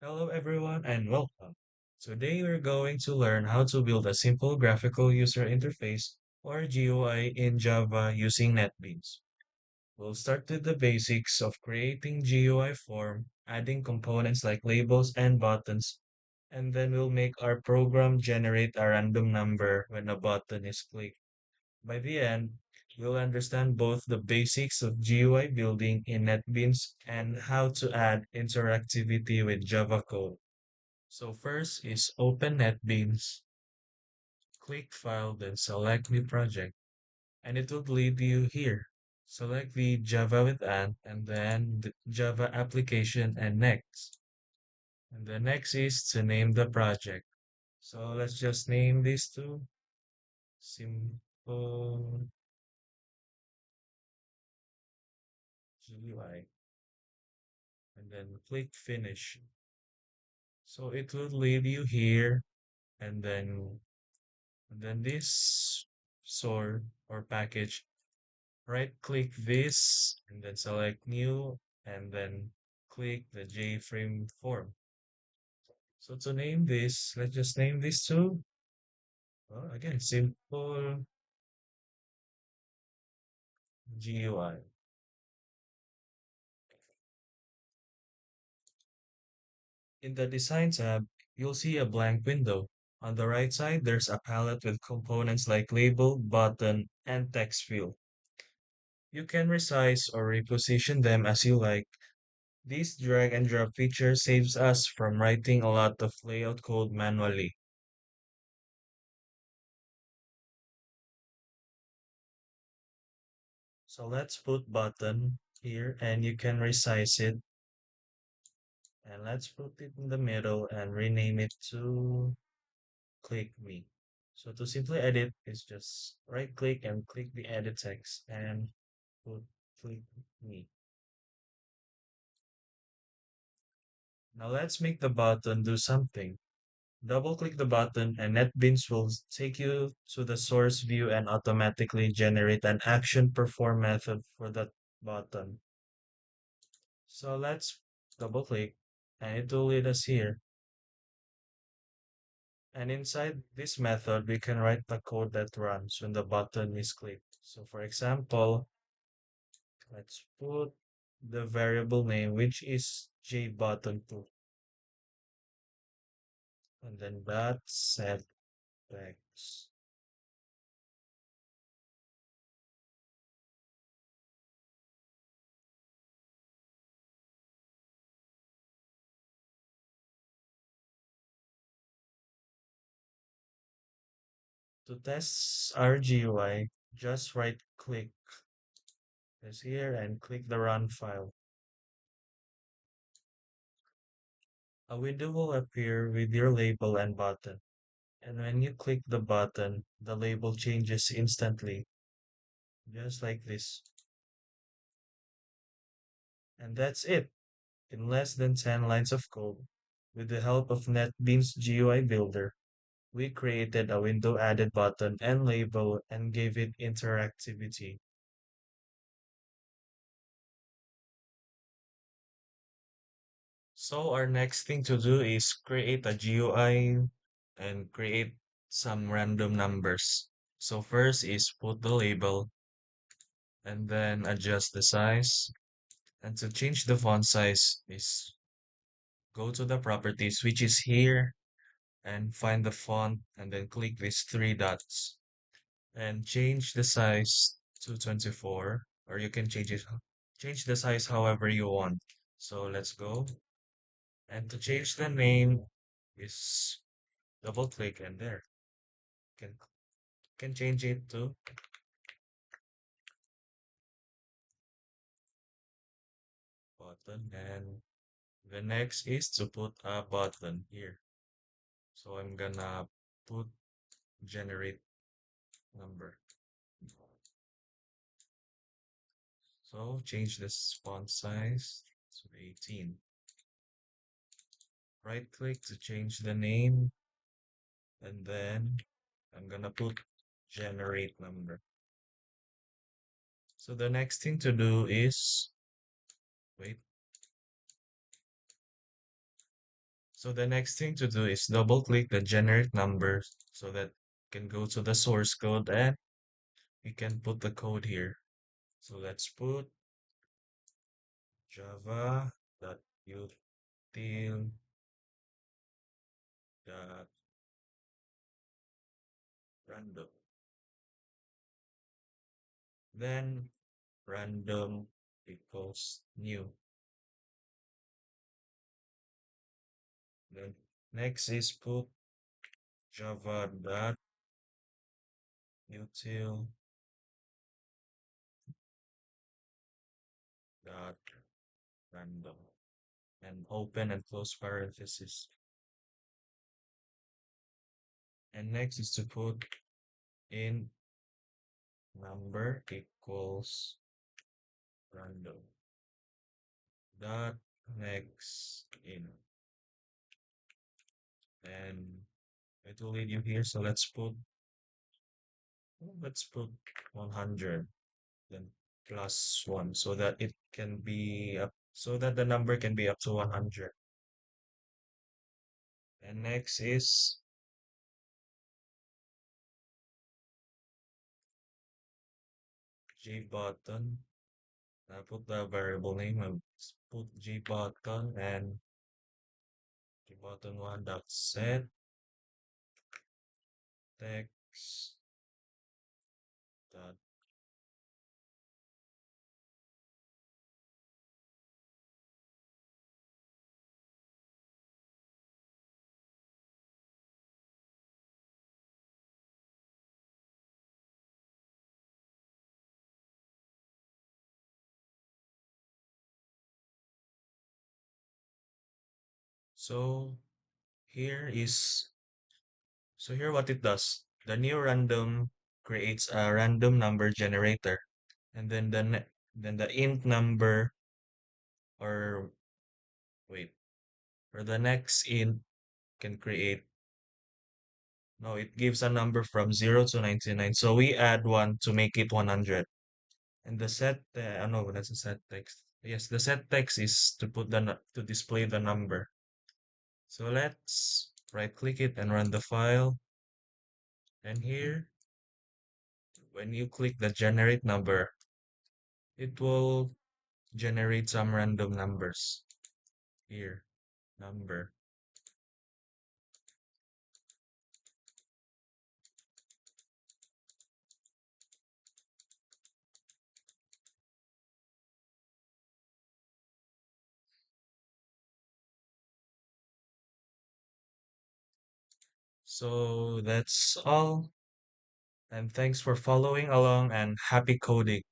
Hello everyone and welcome. Today we're going to learn how to build a simple graphical user interface or GUI in Java using Netbeans. We'll start with the basics of creating GUI form, adding components like labels and buttons, and then we'll make our program generate a random number when a button is clicked. By the end, we'll understand both the basics of GUI building in NetBeans and how to add interactivity with Java code. So first is open NetBeans, click File, then select New Project, and it will lead you here. Select the Java with and then the Java application and next. And the next is to name the project. So let's just name these two simple GUI and then click Finish. So it will lead you here and then this sort or package. Right click this and then select new and then click the JFrame form. So to name this, let's just name this too. Well, again, simple GUI. In the design tab, you'll see a blank window. On the right side, there's a palette with components like label, button, and text field. You can resize or reposition them as you like. This drag and drop feature saves us from writing a lot of layout code manually. So let's put button here and you can resize it and let's put it in the middle and rename it to click me. So to simply edit is just right click and click the edit text and put click me. Now let's make the button do something. Double click the button and NetBeans will take you to the source view and automatically generate an action perform method for that button. So let's double click and it will lead us here. And inside this method, we can write the code that runs when the button is clicked. So for example, let's put the variable name, which is jbutton2, and then dot set text. To test our GUI, just right click this here and click the run file. A window will appear with your label and button. And when you click the button, the label changes instantly, just like this. And that's it. In less than 10 lines of code, with the help of NetBeans GUI Builder, we created a window added button and label and gave it interactivity. So our next thing to do is create a GUI and create some random numbers. So first is put the label and then adjust the size. And to change the font size is go to the properties, which is here, and find the font and then click these three dots and change the size to 24, or you can change the size however you want. So let's go. And to change the name is double click and there. Can can change it to button and the next is to put a button here. So I'm gonna put generate number. So change this font size to 18. Right click to change the name and then I'm gonna put generate number. So the next thing to do is wait. So the next thing to do is double click the generate number so that can go to the source code and we can put the code here. So let's put java.util dot random. Then random equals new. Then next is put java.util dot random and open and close parenthesis. And next is to put in number equals random dot next in, and it will lead you here. So let's put 100 then plus 1 so that it can be up, so that the number can be up to 100. And next is gbutton. I put the variable name and put gbutton and gbutton1 dot set text dot. So here is so here what it does. The new random creates a random number generator, and then then the int number, or wait, or the next int can create, no, it gives a number from 0 to 99. So we add 1 to make it 100. And the no, that's a set text. Yes, the set text is to put to display the number. So let's right click it and run the file. And here, when you click the generate number, it will generate some random numbers. Here, number. So that's all. And thanks for following along and happy coding.